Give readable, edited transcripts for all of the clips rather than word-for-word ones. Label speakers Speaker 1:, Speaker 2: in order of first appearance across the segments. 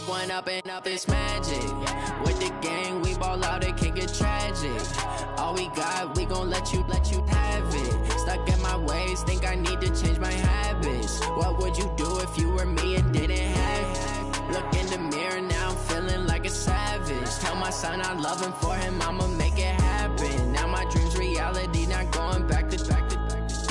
Speaker 1: One up and up, it's magic. With the gang, we ball out, it can get tragic. All we got, we gon' let you have it. Stuck in my ways, think I need to change my habits. What would you do if you were me and didn't have it? Look in the mirror, now I'm feeling like a savage. Tell my son I love him, for him I'ma make it happen. Now my dream's reality, not going back to.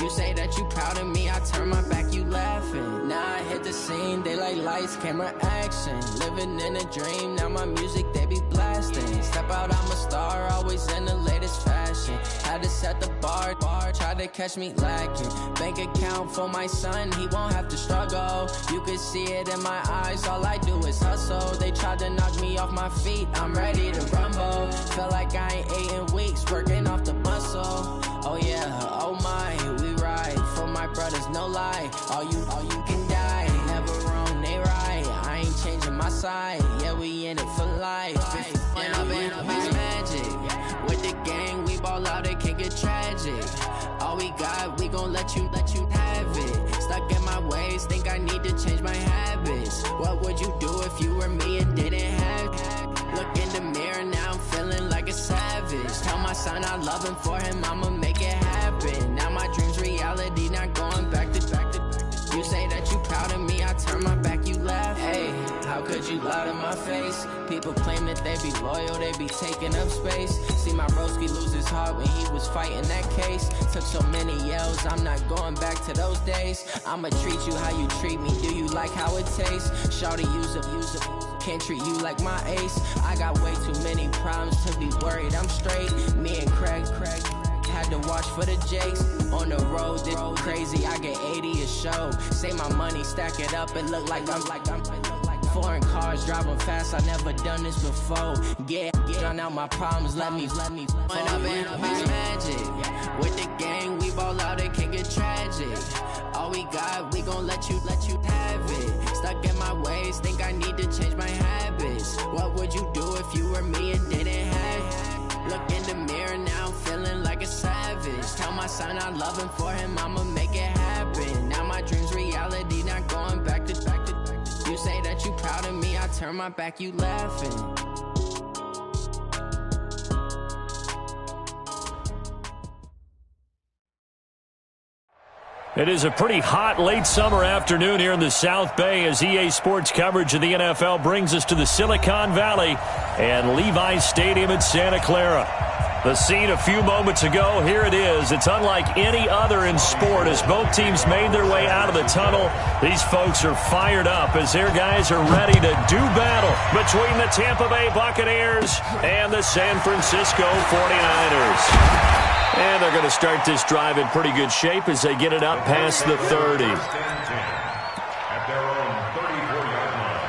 Speaker 1: You say that you proud of me, I turn my back, you laughing. Now I hit the scene, they like lights, camera, action. Living in a dream, now my music, they be blasting. Step out, I'm a star, always in the latest fashion. Had to set the bar, try to catch me lacking. Bank account for my son, he won't have to struggle. You can see it in my eyes, all I do is hustle. They tried to knock me off my feet, I'm ready to rumble. Feel like I ain't ate in weeks, working off the muscle. Oh yeah, oh my, we ride for my brothers, no lie. All you can die, never wrong, they right. I ain't changing my side, yeah, we in it for life. When up and up is magic. With the gang, we ball out, it can get tragic. All we got, we gon' let you have it. Stuck in my ways, think I need to change my habits. What would you do if you were me and didn't have it? Look in the mirror, now I'm feeling like a savage. Tell my son I love him, for him I'ma make it happen. Now my dream's reality, not going back to. You say that you proud of me, I turn my back, you laugh. Hey, how could you lie to my face? People claim that they be loyal, they be taking up space. See my broski lose his heart when he was fighting that case. Took so many yells, I'm not going back to those days. I'ma treat you how you treat me, do you like how it tastes? Shawty, use it, can't treat you like my ace. I got way too many problems to be worried, I'm straight. Me and Craig had to watch for the Jakes. On the road, this crazy, I get 80 a show. Say my money, stack it up, it look like I'm foreign cars, driving fast, I never done this before. Get drown out my problems, let me When up and up is magic. With the gang, we ball out, it can get tragic. All we got, we gon' let you have it. Stuck in my ways, think I need to change my habits. What would you do if you were me and didn't have it? Look in the mirror, now I'm feeling like a savage. Tell my son I love him, for him I'ma make it happen. Now my dream's reality, not going back to. You say that you proud of me, I turn my back, you laughing.
Speaker 2: It is a pretty hot late summer afternoon here in the South Bay as EA Sports coverage of the NFL brings us to the Silicon Valley and Levi's Stadium in Santa Clara. The scene a few moments ago, here it is. It's unlike any other in sport as both teams made their way out of the tunnel. These folks are fired up as their guys are ready to do battle between the Tampa Bay Buccaneers and the San Francisco 49ers. And they're going to start this drive in pretty good shape as they get it up past the 30.
Speaker 3: At their own 34-yard line.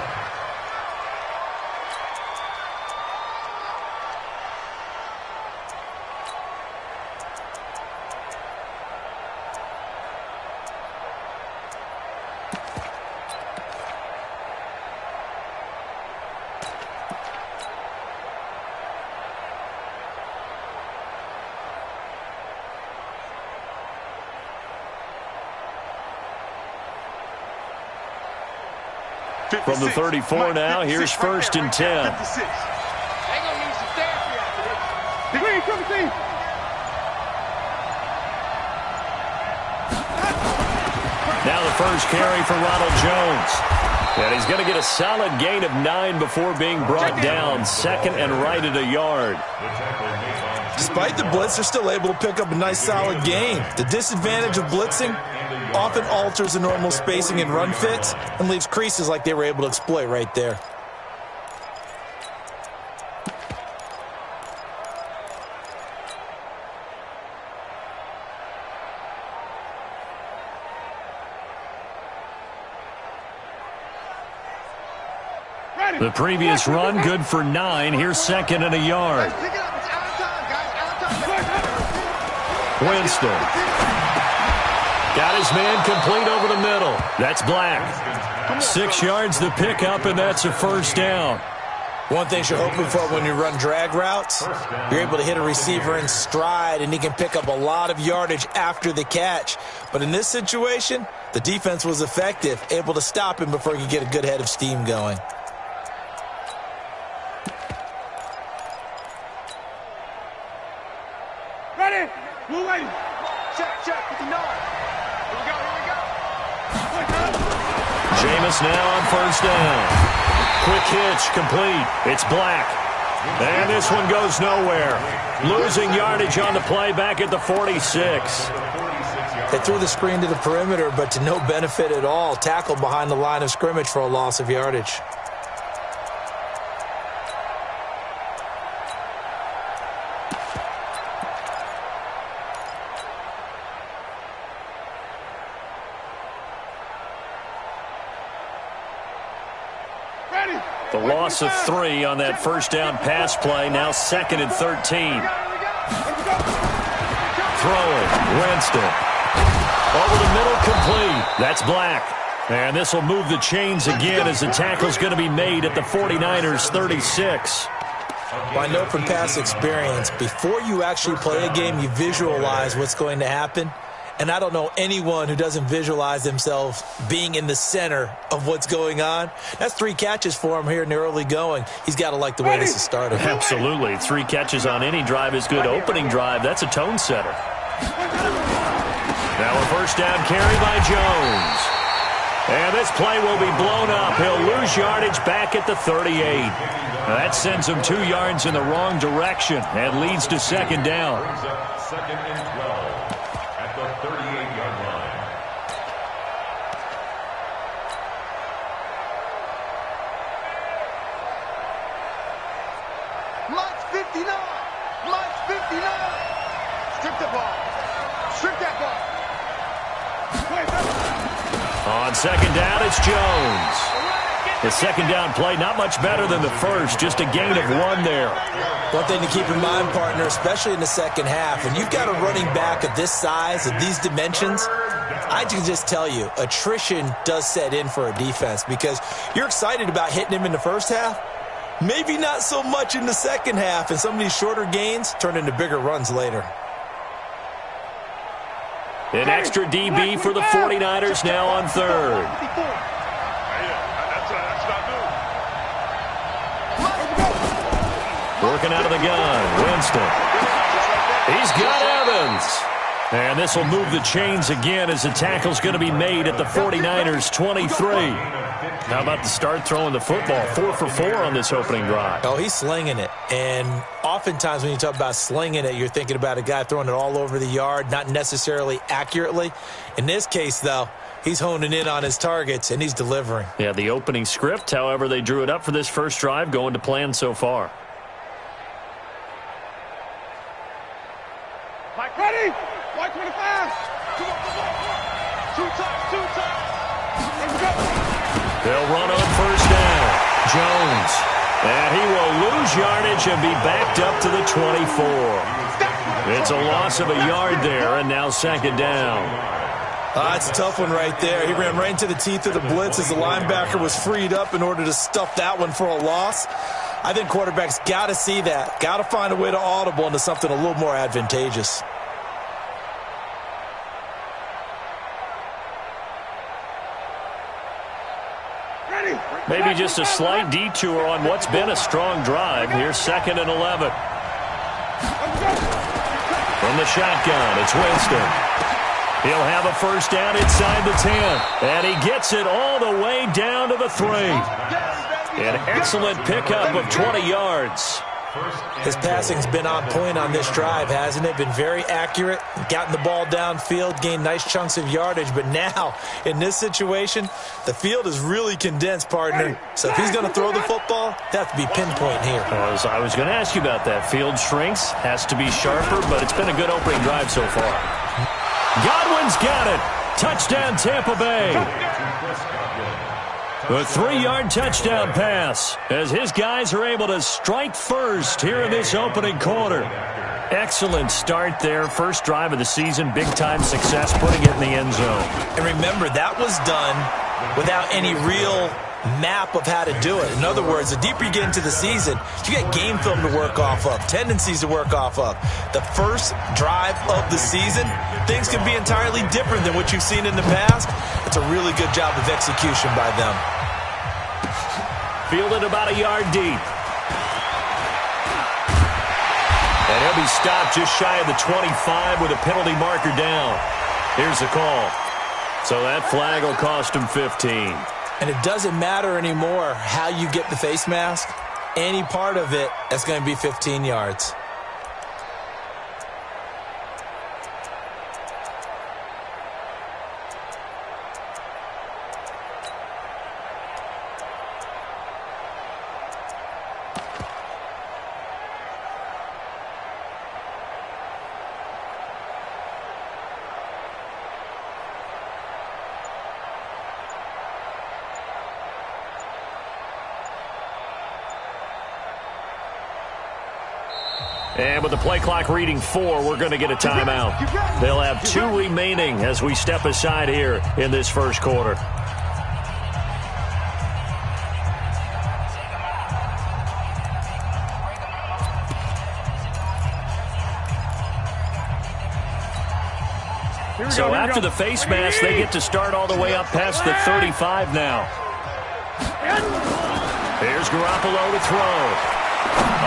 Speaker 2: From the 34 now, here's first and 10.
Speaker 4: They're going to need some therapy after this.
Speaker 2: Now the first carry for Ronald Jones. And he's going to get a solid gain of 9 before being brought down. Second and right at a yard.
Speaker 5: Despite the blitz, they're still able to pick up a nice solid gain. The disadvantage of blitzing often alters the normal spacing and run fits and leaves creases like they were able to exploit right there.
Speaker 2: The previous run, good for 9. Here's second and a yard. Winston. Got his man complete over the middle. That's Black. 6 yards the pickup, and that's a first down.
Speaker 5: One thing you're hoping for when you run drag routes, you're able to hit a receiver in stride, and he can pick up a lot of yardage after the catch. But in this situation, the defense was effective, able to stop him before he could get a good head of steam going.
Speaker 4: Ready. Check, 59. Here we go.
Speaker 2: Jameis now on first down. Quick hitch, complete. It's Black. And this one goes nowhere. Losing yardage on the play back at the 46.
Speaker 5: They threw the screen to the perimeter, but to no benefit at all. Tackled behind the line of scrimmage for a loss of yardage.
Speaker 2: The loss of 3 on that first down pass play. Now 2nd and 13. Throwing. Winston. Over the middle, complete. That's Black. And this will move the chains again as the tackle's going to be made at the 49ers' 36.
Speaker 5: Well, I know from past experience, before you actually play a game, you visualize what's going to happen. And I don't know anyone who doesn't visualize themselves being in the center of what's going on. That's 3 catches for him here in the early going. He's got to like the way this is started.
Speaker 2: Absolutely. 3 catches on any drive is good. Opening drive, that's a tone setter. Now a first down carry by Jones. And this play will be blown up. He'll lose yardage back at the 38. That sends him 2 yards in the wrong direction and leads to 2nd down.
Speaker 3: Second and 12 at the 38-yard line.
Speaker 4: Mike's 59. Mike's 59. Strip the ball. Strip that ball.
Speaker 2: On 2nd down, it's Jones. The 2nd down play, not much better than the first, just a gain of 1 there.
Speaker 5: One thing to keep in mind, partner, especially in the second half, when you've got a running back of this size, of these dimensions, I can just tell you, attrition does set in for a defense because you're excited about hitting him in the first half. Maybe not so much in the second half, and some of these shorter gains turn into bigger runs later.
Speaker 2: An extra DB for the 49ers now on 3rd. Working out of the gun, Winston. He's got Evans. And this will move the chains again as the tackle's going to be made at the 49ers' 23. How about the start throwing the football? 4 for 4 on this opening drive.
Speaker 5: Oh, he's slinging it. And oftentimes when you talk about slinging it, you're thinking about a guy throwing it all over the yard, not necessarily accurately. In this case, though, he's honing in on his targets, and he's delivering.
Speaker 2: Yeah, the opening script, however they drew it up for this first drive, going to plan so far.
Speaker 4: Mike, ready? Mike 25. Come on. 2 times.
Speaker 2: They'll run on first down. Jones. And he will lose yardage and be backed up to the 24. It's a loss of a yard there, and now 2nd down.
Speaker 5: It's a tough one right there. He ran right into the teeth of the blitz as the linebacker was freed up in order to stuff that one for a loss. I think quarterbacks got to see that. Got to find a way to audible into something a little more advantageous.
Speaker 2: Maybe just a slight detour on what's been a strong drive. Here's 2nd and 11. From the shotgun, it's Winston. He'll have a first down inside the 10. And he gets it all the way down to the 3. An excellent pickup of 20 yards.
Speaker 5: His passing's been on point on this drive, hasn't it? Been very accurate, gotten the ball downfield, gained nice chunks of yardage. But now, in this situation, the field is really condensed, partner. So if he's going to throw the football, that has to be pinpoint here.
Speaker 2: I was going to ask you about that. Field shrinks, has to be sharper, but it's been a good opening drive so far. Godwin's got it. Touchdown, Tampa Bay. A 3-yard touchdown pass as his guys are able to strike first here in this opening quarter. Excellent start there. First drive of the season. Big-time success putting it in the end zone.
Speaker 5: And remember, that was done without any real map of how to do it. In other words, the deeper you get into the season, you get game film to work off of, tendencies to work off of. The first drive of the season, things can be entirely different than what you've seen in the past. It's a really good job of execution by them.
Speaker 2: Fielded about a yard deep. And he'll be stopped just shy of the 25 with a penalty marker down. Here's the call. So that flag will cost him 15.
Speaker 5: And it doesn't matter anymore how you get the face mask. Any part of it, that's going to be 15 yards.
Speaker 2: And with the play clock reading 4, we're going to get a timeout. They'll have 2 remaining as we step aside here in this first quarter. So after the face mask, they get to start all the way up past the 35 now. Here's Garoppolo to throw.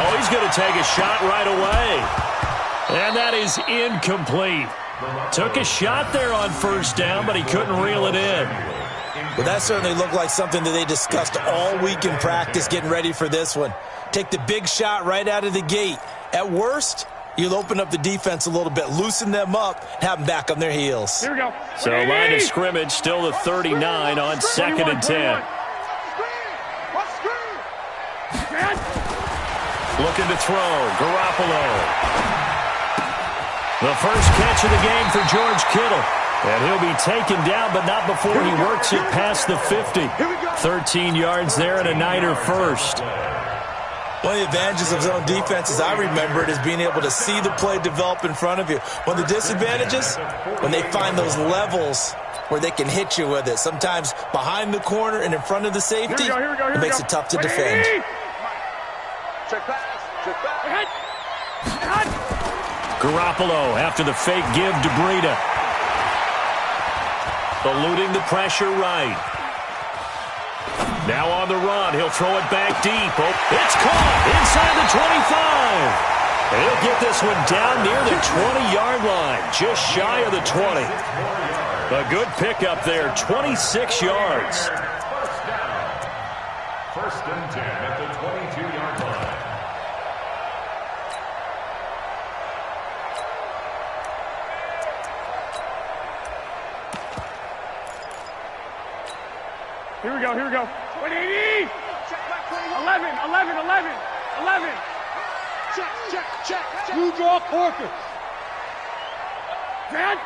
Speaker 2: Oh, he's going to take a shot right away. And that is incomplete. Took a shot there on first down, but he couldn't reel it in.
Speaker 5: Well, that certainly looked like something that they discussed all week in practice getting ready for this one. Take the big shot right out of the gate. At worst, you'll open up the defense a little bit, loosen them up, and have them back on their heels.
Speaker 6: Here we go.
Speaker 2: So line of scrimmage still the 39 on 2nd and 10. Looking to throw, Garoppolo. The first catch of the game for George Kittle. And he'll be taken down, but not before he works it past the 50. 13 yards there and a Niner first.
Speaker 5: One of the advantages of zone defense, as I remember it, is being able to see the play develop in front of you. One of the disadvantages, when they find those levels where they can hit you with it. Sometimes behind the corner and in front of the safety, it makes it tough to defend.
Speaker 4: Check pass. Check pass.
Speaker 2: Garoppolo after the fake give to Breida. Eluding the pressure right. Now on the run. He'll throw it back deep. Oh, it's caught inside the 25. And he'll get this one down near the 20-yard line. Just shy of the 20. A good pickup there. 26 yards.
Speaker 3: First and 10 at the 22-yard line.
Speaker 6: Here we go, here we go. 180! 11. Check. You draw Corker. Dad.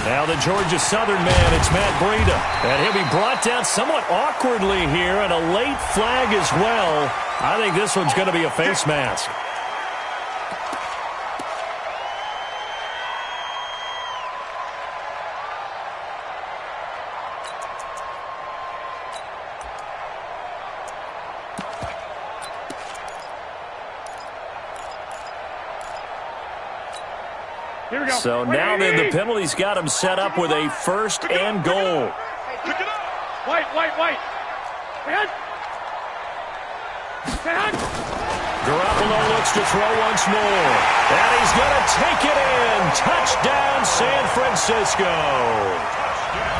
Speaker 2: Now the Georgia Southern man, it's Matt Breida. And he'll be brought down somewhat awkwardly here, and a late flag as well. I think this one's going to be a face mask. So now then the penalty's got him set up with a first and goal.
Speaker 6: White.
Speaker 2: Garoppolo looks to throw once more. And he's going to take it in. Touchdown, San Francisco.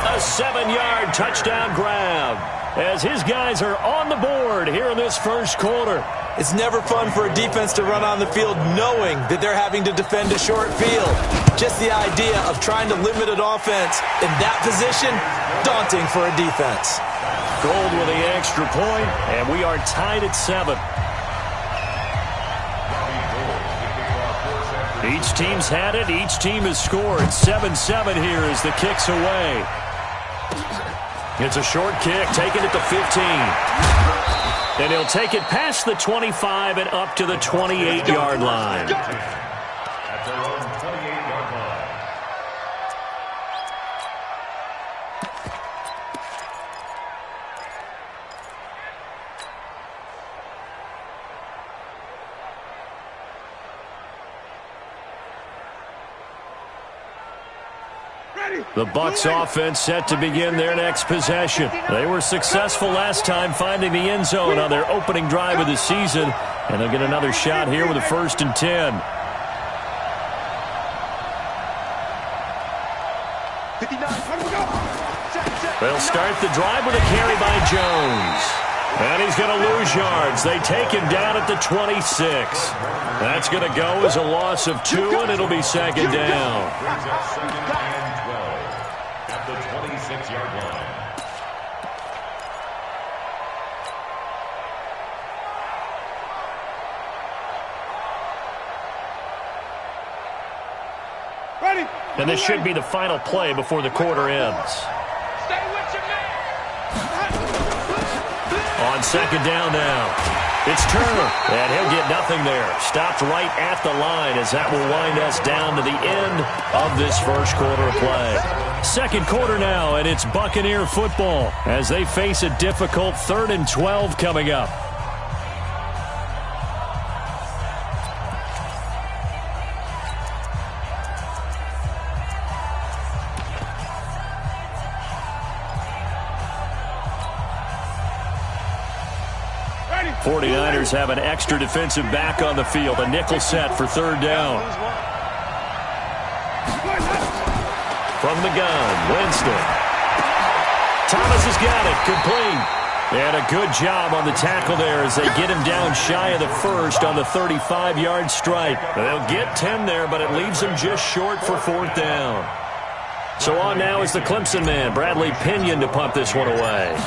Speaker 2: A 7-yard touchdown grab as his guys are on the board here in this first quarter.
Speaker 5: It's never fun for a defense to run on the field knowing that they're having to defend a short field. Just the idea of trying to limit an offense in that position, daunting for a defense.
Speaker 2: Gold with the extra point, and we are tied at 7. Each team's had it. Each team has scored. 7-7 here as the kick's away. It's a short kick, taking it to 15. And he'll take it past the 25 and up to the 28-yard line.
Speaker 3: At their own 28-yard line.
Speaker 2: The Bucs offense set to begin their next possession. They were successful last time finding the end zone on their opening drive of the season, and they'll get another shot here with a 1st and 10. They'll start the drive with a carry by Jones. And he's going to lose yards. They take him down at the 26. That's going to go as a loss of 2, and it'll be 2nd down.
Speaker 3: Brings up 2nd and 12 at the 26-yard line.
Speaker 6: Ready.
Speaker 2: And this should be the final play before the quarter ends.
Speaker 6: Stay with your man.
Speaker 2: On 2nd down now. It's Turner, and he'll get nothing there. Stopped right at the line as that will wind us down to the end of this first quarter of play. 2nd quarter now, and it's Buccaneer football as they face a difficult 3rd and 12 coming up.
Speaker 6: Ready.
Speaker 2: 49ers have an extra defensive back on the field, a nickel set for 3rd down. From the gun, Winston. Thomas has got it, complete. And a good job on the tackle there as they get him down shy of the 1st on the 35-yard strike. They'll get 10 there, but it leaves them just short for 4th down. So on now is the Clemson man, Bradley Pinion, to punt this one away.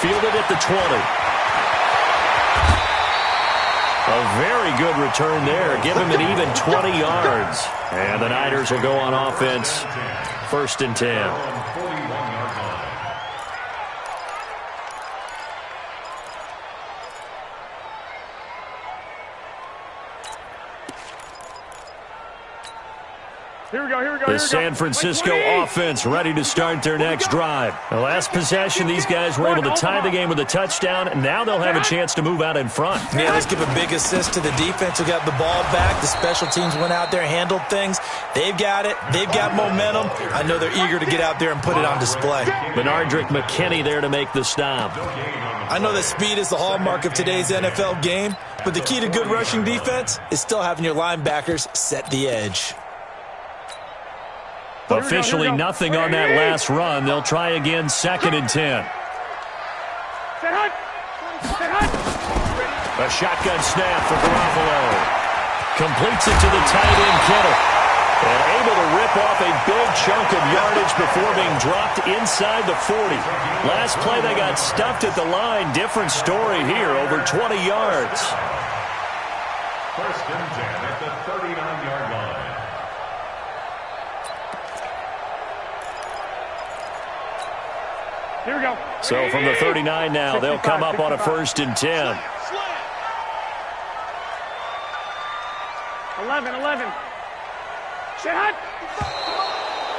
Speaker 2: Fielded at the 20. A very good return there. Give him an even 20 yards. And the Niners will go on offense. 1st and 10.
Speaker 6: Here we go, here we go,
Speaker 2: The San Francisco offense ready to start their next drive. The last possession, these guys were able to tie the game with a touchdown, and now they'll have a chance to move out in front.
Speaker 5: Yeah, let's give a big assist to the defense who got the ball back. The special teams went out there, handled things. They've got it. They've got momentum. I know they're eager to get out there and put it on display.
Speaker 2: Benardrick McKinney there to make the stop.
Speaker 5: I know that speed is the hallmark of today's NFL game, but the key to good rushing defense is still having your linebackers set the edge.
Speaker 2: Officially nothing on that last run. They'll try again, 2nd and 10. A shotgun snap for Garoppolo. Completes it to the tight end, Kittle. And able to rip off a big chunk of yardage before being dropped inside the 40. Last play they got stuffed at the line. Different story here, over 20 yards.
Speaker 3: 1st and 10 at the 39-yard line.
Speaker 6: Here we go.
Speaker 2: So from the 39 now, they'll come up on a 1st and 10.
Speaker 6: 11. Shot.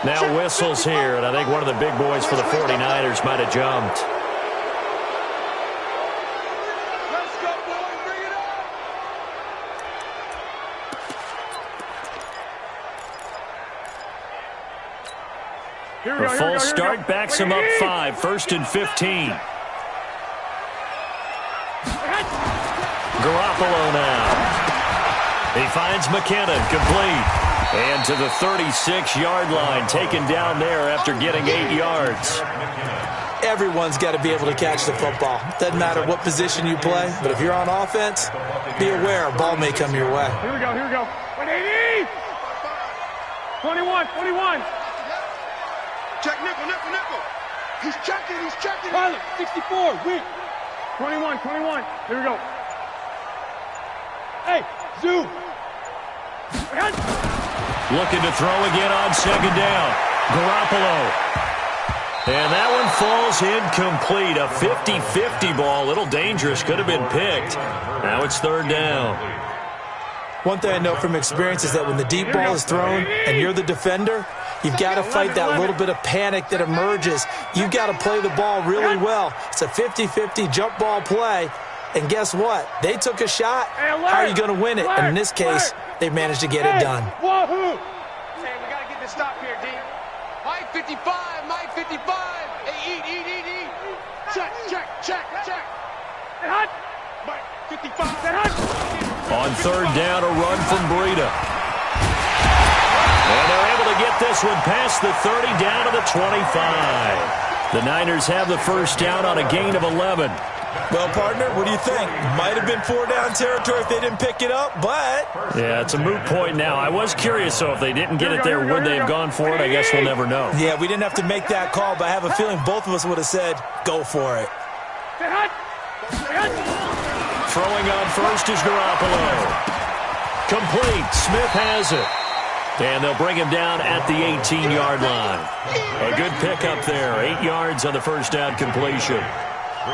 Speaker 2: Now whistles here, and I think one of the big boys for the 49ers might have jumped.
Speaker 4: Let's go, boys. Bring it up.
Speaker 6: Here we
Speaker 2: The
Speaker 6: go,
Speaker 2: full
Speaker 6: here we go,
Speaker 2: start backs him up 5, 1st and 15. Garoppolo now. He finds McKinnon, complete. And to the 36-yard line, taken down there after getting 8 yards.
Speaker 5: Everyone's got to be able to catch the football. Doesn't matter what position you play, but if you're on offense, be aware a ball may come your way.
Speaker 6: Here we go, here we go. 180. 21.
Speaker 4: Check nickel. He's checking.
Speaker 6: Pilot, 64, weak. 21. Here we go. Hey, zoom.
Speaker 2: Looking to throw again on 2nd down. Garoppolo. And that one falls incomplete. A 50-50 ball. A little dangerous. Could have been picked. Now it's 3rd down.
Speaker 5: One thing I know from experience is that when the deep ball is thrown and you're the defender, you've got to fight that little bit of panic that emerges. You've got to play the ball really well. It's a 50-50 jump ball play. And guess what? They took a shot. How are you going to win it? And in this case, they managed to get it done.
Speaker 4: Wahoo! Hey, we got to get this stop here, D. Mike 55, Mike 55. Hey, eat. Check. Hot. Mike 55. Hot.
Speaker 2: On third down, a run from Breida. And they're able to get this one past the 30 down to the 25. The Niners have the first down on a gain of 11.
Speaker 5: Well, partner, what do you think? Might have been 4-down territory if they didn't pick it up, but...
Speaker 2: Yeah, it's a moot point now. I was curious, though, if they didn't get it there, would they have gone for it? I guess we'll never know.
Speaker 5: Yeah, we didn't have to make that call, but I have a feeling both of us would have said, go for it.
Speaker 2: Throwing on first is Garoppolo. Complete. Smith has it. And they'll bring him down at the 18-yard line. A good pickup there. 8 yards on the first down completion.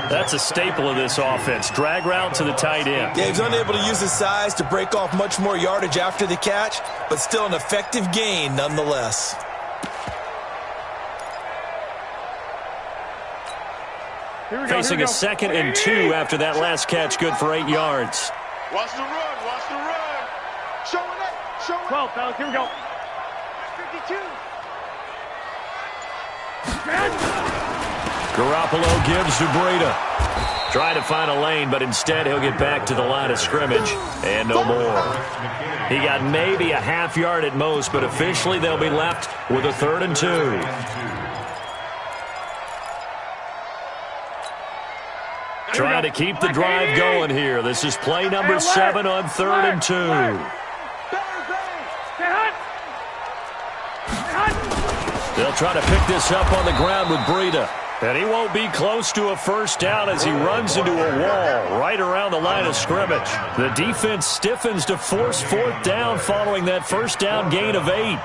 Speaker 2: That's a staple of this offense. Drag route to the tight end.
Speaker 5: Yeah, he's unable to use his size to break off much more yardage after the catch, but still an effective gain nonetheless.
Speaker 2: Facing a 2nd and 2 after that last catch, good for 8 yards.
Speaker 4: Watch the run. Show it.
Speaker 6: 12, fellas, here we go.
Speaker 4: 52.
Speaker 2: Garoppolo gives to Breida. Trying to find a lane, but instead he'll get back to the line of scrimmage. And no more. He got maybe a half yard at most, but officially they'll be left with a 3rd and 2. Trying to keep the drive going here. This is play number 7 on 3rd and 2. They'll try to pick this up on the ground with Breida. And he won't be close to a first down as he runs into a wall right around the line of scrimmage. The defense stiffens to force 4th down following that first down gain of 8.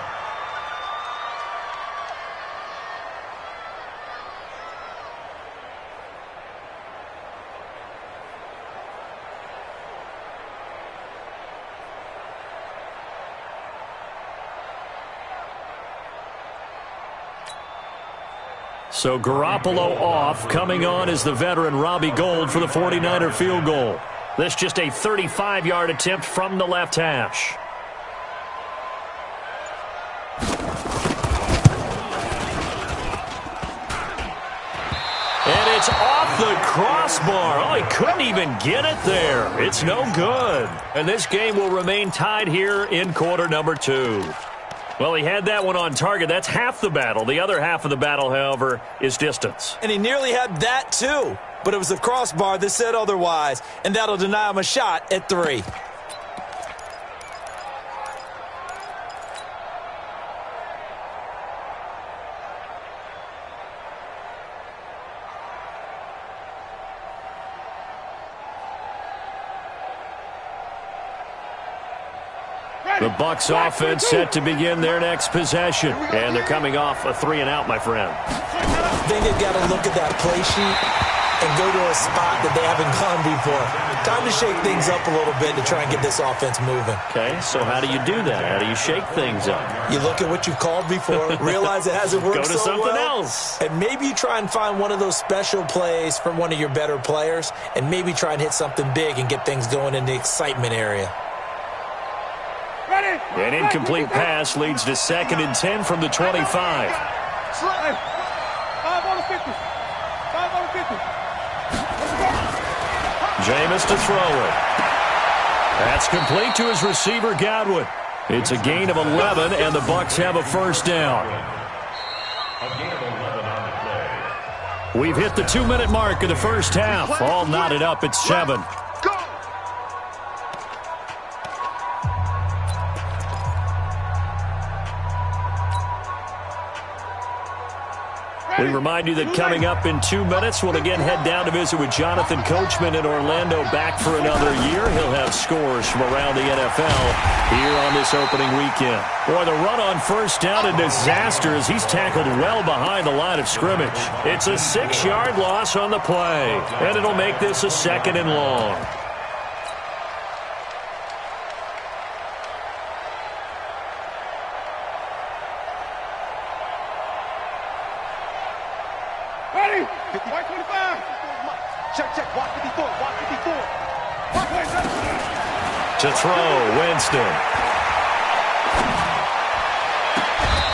Speaker 2: So Garoppolo off. Coming on is the veteran Robbie Gould for the 49er field goal. This just a 35-yard attempt from the left hash. And it's off the crossbar. Oh, he couldn't even get it there. It's no good. And this game will remain tied here in quarter number 2. Well, he had that one on target. That's half the battle. The other half of the battle, however, is distance.
Speaker 5: And he nearly had that, too. But it was the crossbar that said otherwise, and that'll deny him a shot at 3.
Speaker 2: The Bucs offense set to begin their next possession. And they're coming off a 3-and-out, my friend.
Speaker 5: I think they've got to look at that play sheet and go to a spot that they haven't gone before. Time to shake things up a little bit to try and get this offense moving.
Speaker 2: Okay, so how do you do that? How do you shake things up?
Speaker 5: You look at what you've called before, realize it hasn't worked
Speaker 2: so well. Go to something else.
Speaker 5: And maybe you try and find one of those special plays from one of your better players, and maybe try and hit something big and get things going in the excitement area.
Speaker 2: An incomplete pass leads to 2nd and 10 from the 25.
Speaker 6: 5 on the 50. 5 on the 50.
Speaker 2: Jameis to throw it. That's complete to his receiver, Godwin. It's a gain of 11, and the Bucs have a first down.
Speaker 3: A gain of 11 on the play.
Speaker 2: We've hit the 2-minute mark of the first half. All knotted up at 7. We remind you that coming up in 2 minutes, we'll again head down to visit with Jonathan Coachman in Orlando, back for another year. He'll have scores from around the NFL here on this opening weekend. Boy, the run on first down, a disaster as he's tackled well behind the line of scrimmage. It's a 6-yard loss on the play, and it'll make this a 2nd and long.
Speaker 4: Check. Watch 54.
Speaker 2: To throw, Winston.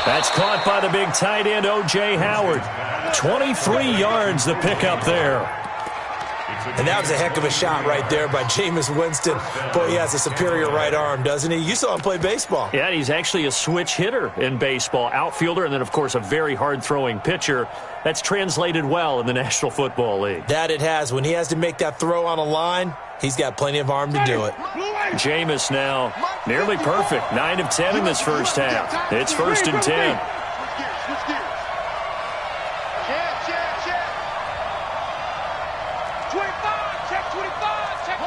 Speaker 2: That's caught by the big tight end, O.J. Howard. 23 yards the pickup there.
Speaker 5: And that was a heck of a shot right there by Jameis Winston. Boy, he has a superior right arm, doesn't he? You saw him play baseball.
Speaker 2: Yeah, he's actually a switch hitter in baseball. Outfielder, and then, of course, a very hard-throwing pitcher. That's translated well in the National Football League.
Speaker 5: That it has. When he has to make that throw on a line, he's got plenty of arm to do it.
Speaker 2: Jameis now nearly perfect. 9 of 10 in this first half. It's 1st and 10.
Speaker 4: Switch gears. Check. 25. Check 25. Check.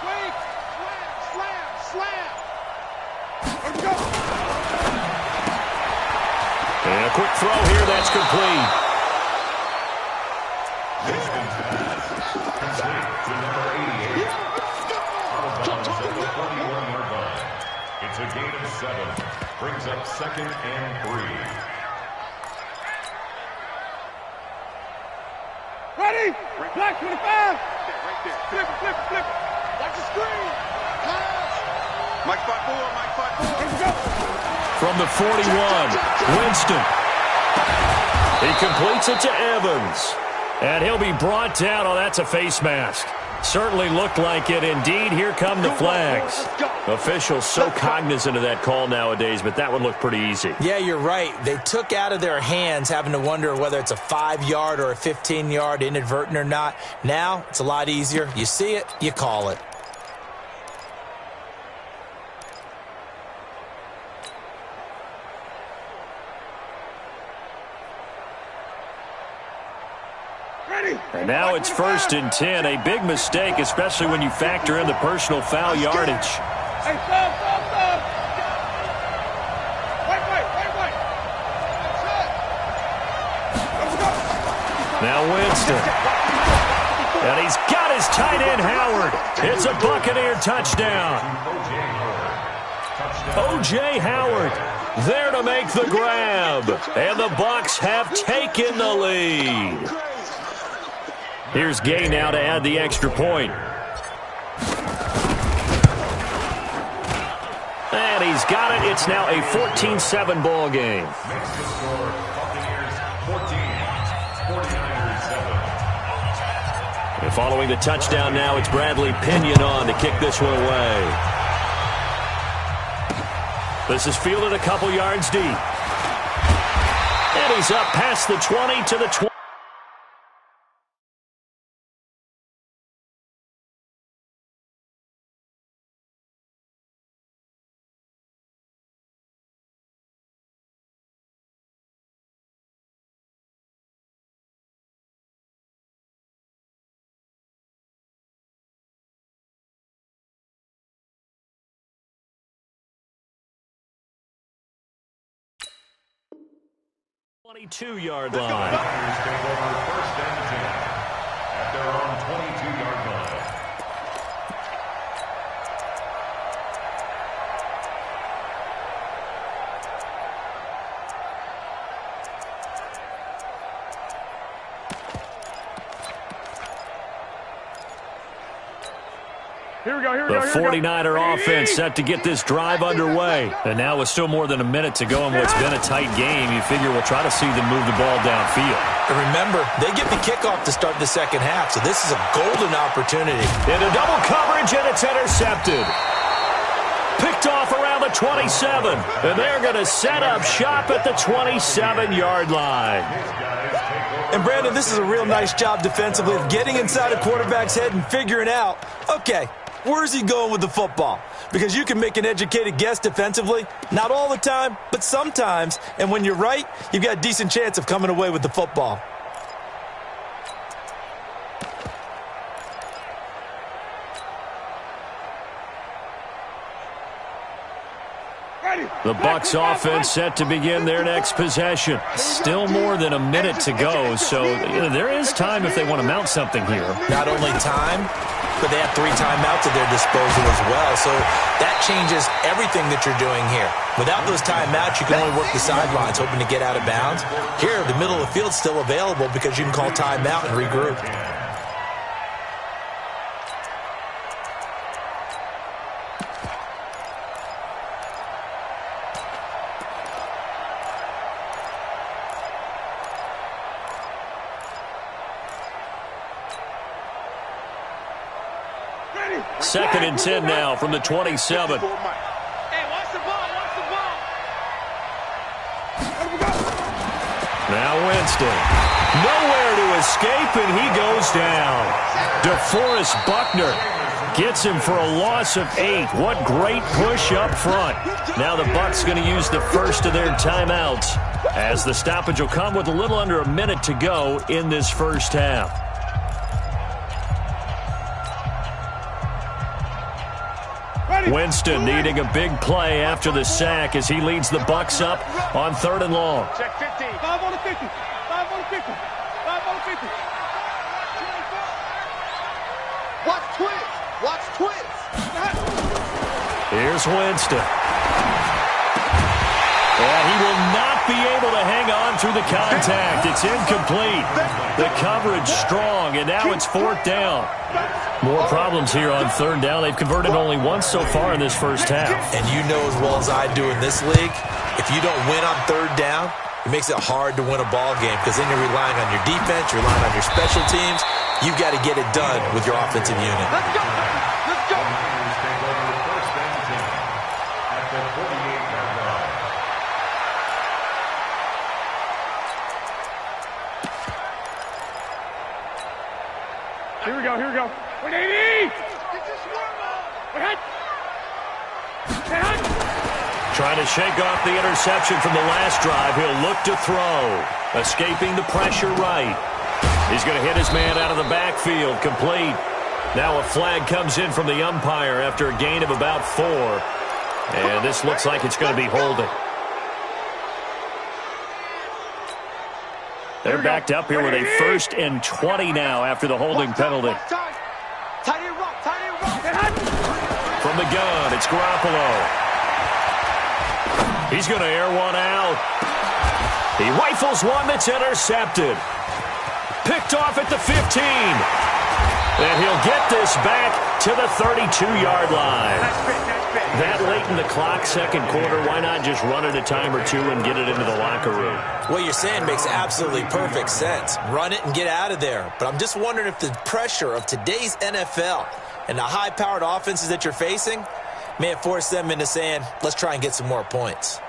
Speaker 4: Wait. Slam. Let's go.
Speaker 2: And a quick throw here. That's complete.
Speaker 3: It's a gain of 7. Brings up 2nd and 3.
Speaker 6: Ready? Black 25.
Speaker 4: Right there. Flip it. Watch the screen. Mike 5-4.
Speaker 6: Let's go.
Speaker 2: From the 41, Winston. He completes it to Evans. And he'll be brought down. Oh, that's a face mask. Certainly looked like it. Indeed, here come the flags. Officials so cognizant of that call nowadays, but that one looked pretty easy.
Speaker 5: Yeah, you're right. They took out of their hands having to wonder whether it's a 5-yard or a 15-yard inadvertent or not. Now, it's a lot easier. You see it, you call it.
Speaker 2: And now it's 1st and 10. A big mistake, especially when you factor in the personal foul yardage.
Speaker 6: Hey, stop. Wait. Let's go.
Speaker 2: Now Winston. And he's got his tight end, Howard. It's a Buccaneer touchdown. O.J. Howard there to make the grab. And the Bucs have taken the lead. Here's Gay now to add the extra point. And he's got it. It's now a 14-7 ball game.
Speaker 3: Makes the score Buccaneers 14, 49ers 7.
Speaker 2: And following the touchdown now, it's Bradley Pinion on to kick this one away. This is fielded a couple yards deep. And he's up past the 20 to the 20. Yard line.
Speaker 3: Buccaneers take over 1st and 10 at their own 22-yard line.
Speaker 6: Here we go.
Speaker 2: The 49er offense set to get this drive underway. And now with still more than a minute to go in what's been a tight game, you figure we'll try to see them move the ball downfield.
Speaker 5: And remember, they get the kickoff to start the second half, so this is a golden opportunity.
Speaker 2: Into double coverage, and it's intercepted. Picked off around the 27. And they're going to set up shop at the 27-yard line.
Speaker 5: And, Brandon, this is a real nice job defensively of getting inside a quarterback's head and figuring out, okay, where's he going with the football? Because you can make an educated guess defensively. Not all the time, but sometimes. And when you're right, you've got a decent chance of coming away with the football.
Speaker 2: The Bucs offense set to begin their next possession. Still more than a minute to go, so there is time if they want to mount something here.
Speaker 5: Not only time, but they have 3 timeouts at their disposal as well, so that changes everything that you're doing here. Without those timeouts, you can only work the sidelines, hoping to get out of bounds. Here, the middle of the field's still available because you can call timeout and regroup.
Speaker 2: 2nd and 10 now from the 27.
Speaker 4: Hey, watch the ball, watch the ball.
Speaker 2: Now Winston. Nowhere to escape, and he goes down. DeForest Buckner gets him for a loss of 8. What great push up front. Now the Bucs going to use the first of their timeouts, as the stoppage will come with a little under a minute to go in this first half. Winston needing a big play after the sack as he leads the Bucs up on 3rd and long.
Speaker 6: Check 50. 5 on the 50. 5 on the 50. 5 on the 50.
Speaker 4: Watch twins. Watch twins.
Speaker 2: Here's Winston. And he will not be able to hang on through the contact. It's incomplete. The coverage strong, and now it's 4th down. More problems here on 3rd down. They've converted only once so far in this first half.
Speaker 5: And you know as well as I do in this league, if you don't win on 3rd down, it makes it hard to win a ball game because then you're relying on your defense, you're relying on your special teams. You've got to get it done with your offensive unit.
Speaker 4: Let's go. Let's go.
Speaker 6: Here we go, here we go. 180!
Speaker 2: Trying to shake off the interception from the last drive. He'll look to throw. Escaping the pressure right. He's going to hit his man out of the backfield. Complete. Now a flag comes in from the umpire after a gain of about 4. And this looks like it's going to be holding. They're backed up here with a 1st and 20 now after the holding penalty. From the gun, it's Garoppolo. He's going to air one out. He rifles one that's intercepted. Picked off at the 15. And he'll get this back to the 32-yard line. That late in the clock, 2nd quarter, why not just run it a time or two and get it into the locker room?
Speaker 5: What you're saying makes absolutely perfect sense. Run it and get out of there. But I'm just wondering if the pressure of today's NFL and the high-powered offenses that you're facing may have forced them into saying, let's try and get some more points.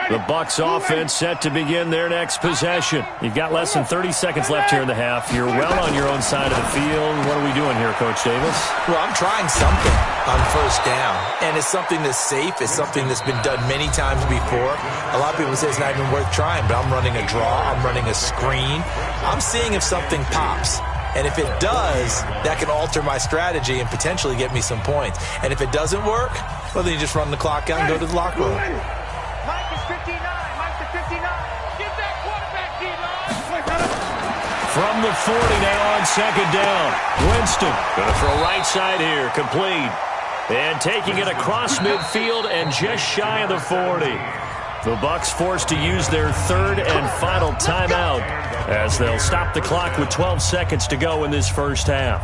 Speaker 2: The Bucs offense set to begin their next possession. You've got less than 30 seconds left here in the half. You're well on your own side of the field. What are we doing here, Coach Davis?
Speaker 5: Well, I'm trying something on 1st down, and it's something that's safe. It's something that's been done many times before. A lot of people say it's not even worth trying, but I'm running a draw. I'm running a screen. I'm seeing if something pops. And if it does, that can alter my strategy and potentially get me some points. And if it doesn't work, well, then you just run the clock out and go to the locker room.
Speaker 4: Mike is 59. Mike is 59. Get that quarterback, D-line.
Speaker 2: From the 40 now on 2nd down. Winston going to throw right side here. Complete. And taking it across midfield and just shy of the 40. The Bucs forced to use their 3rd and final timeout as they'll stop the clock with 12 seconds to go in this first half.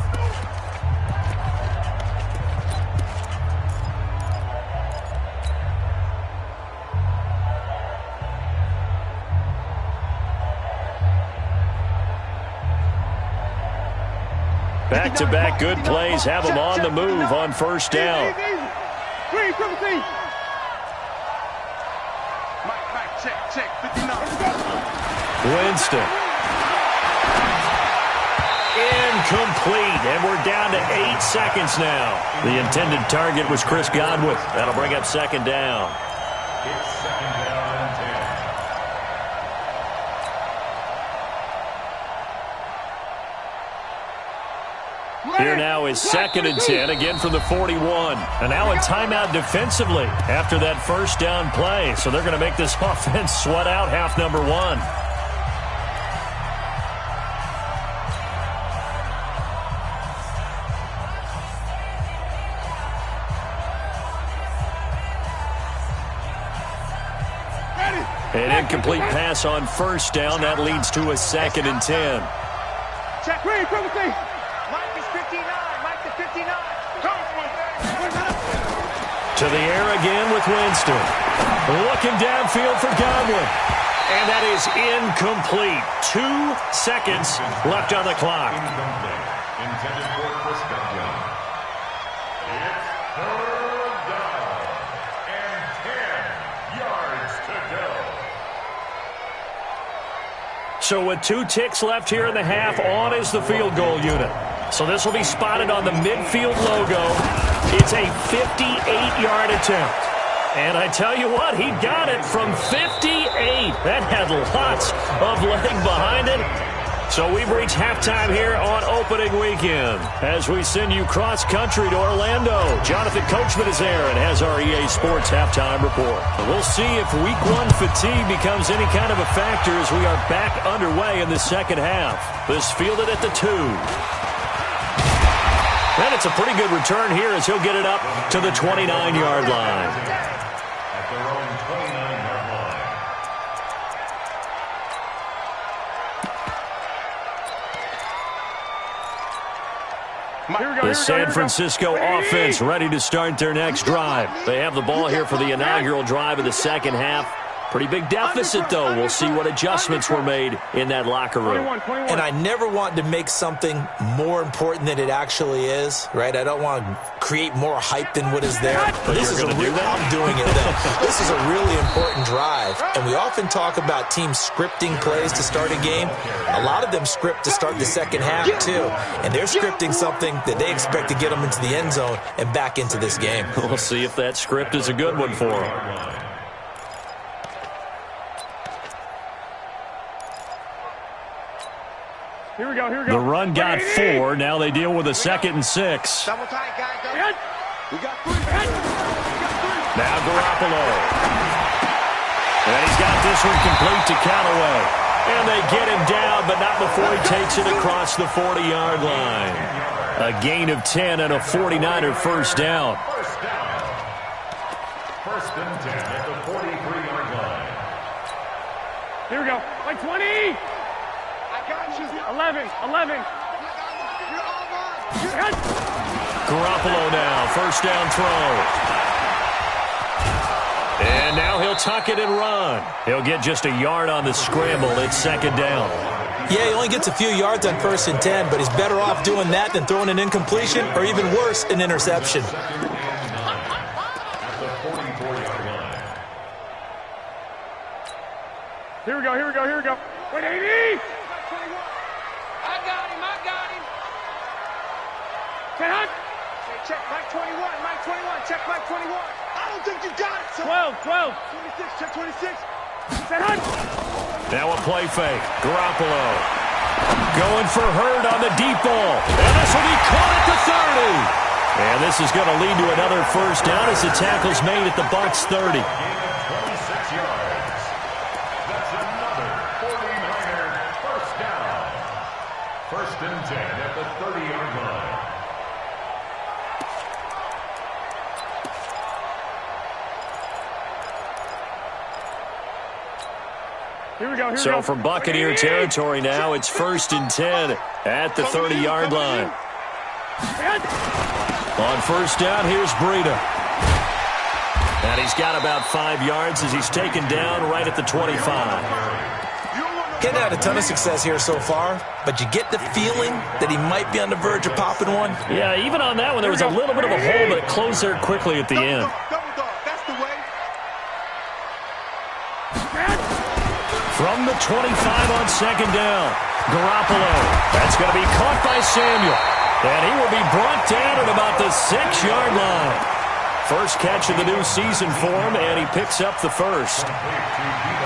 Speaker 2: Back-to-back good plays have them on the move on 1st down.
Speaker 4: Mike, check, 59.
Speaker 2: Winston. Incomplete, and we're down to 8 seconds now. The intended target was Chris Godwin. That'll bring up 2nd down.
Speaker 3: It's 2nd down and 10.
Speaker 2: Here now is 2nd and 10, again from the 41. And now a timeout defensively after that 1st down play. So they're going to make this offense sweat out half number 1. An incomplete pass on 1st down. That leads to a 2nd and 10.
Speaker 6: Check, Mike
Speaker 4: is 59. Mike is 59.
Speaker 2: To the air again with Winston. Looking downfield for Godwin. And that is incomplete. 2 seconds left on the clock.
Speaker 3: Intended for Chris Duncan. It's third down and 10 yards to go.
Speaker 2: So with 2 ticks left here in the half, on is the field goal unit. So this will be spotted on the midfield logo. It's a 58-yard attempt. And I tell you what, he got it from 58. That had lots of leg behind it. So we've reached halftime here on opening weekend as we send you cross-country to Orlando. Jonathan Coachman is there and has our EA Sports halftime report. We'll see if Week 1 fatigue becomes any kind of a factor as we are back underway in the second half. This fielded at the 2. And it's a pretty good return here as he'll get it up to the 29-yard line.
Speaker 3: At their own 29-yard line.
Speaker 2: The San Francisco offense ready to start their next drive. They have the ball here for the inaugural drive of the second half. Pretty big deficit, though. We'll see what adjustments were made in that locker room.
Speaker 5: And I never want to make something more important than it actually is, right? I don't want to create more hype than what is there. But this is I'm doing it, though. This is a really important drive. And we often talk about teams scripting plays to start a game. A lot of them script to start the second half, too. And they're scripting something that they expect to get them into the end zone and back into this game.
Speaker 2: We'll see if that script is a good one for them.
Speaker 6: Here we go.
Speaker 2: The run got 4. Now they deal with a 2nd and 6.
Speaker 4: Double tight, guys. We got 3.
Speaker 2: Now Garoppolo. And he's got this one complete to Callaway. And they get him down, but not before he takes it across the 40-yard line. A gain of 10 and a 49er first down.
Speaker 3: First and 10 at the 43-yard line.
Speaker 6: Here we go. Like 20. 11.
Speaker 2: Garoppolo now, first down throw. And now he'll tuck it and run. He'll get just a yard on the scramble. It's 2nd down.
Speaker 5: Yeah, he only gets a few yards on 1st and 10, but he's better off doing that than throwing an incompletion or even worse, an interception.
Speaker 3: At the 44-yard line.
Speaker 6: Here we go. 180.
Speaker 4: I got him.
Speaker 6: Hey,
Speaker 4: check Mike 21. Check Mike 21. I don't think you got it, son.
Speaker 6: 12.
Speaker 4: 26. Check 26.
Speaker 2: Now a play fake. Garoppolo going for Hurd on the deep ball. And this will be caught at the 30. And this is going to lead to another first down as the tackle's made at the Bucs 30.
Speaker 3: 26 yards. That's another 49er first down. First and 10 at the 30-yard line.
Speaker 6: Here we go.
Speaker 2: So from Buccaneer territory now, it's 1st and 10 at the 30-yard line. On first down, here's Breida. And he's got about 5 yards as he's taken down right at the 25.
Speaker 5: Getting had a ton of success here so far, but you get the feeling that he might be on the verge of popping one.
Speaker 2: Yeah, even on that one, there was a little bit of a hole, but it closed there quickly at the end.
Speaker 4: Double dog. That's the way.
Speaker 2: From the 25 on 2nd down, Garoppolo. That's going to be caught by Samuel. And he will be brought down at about the 6-yard line. First catch of the new season for him, and he picks up the first.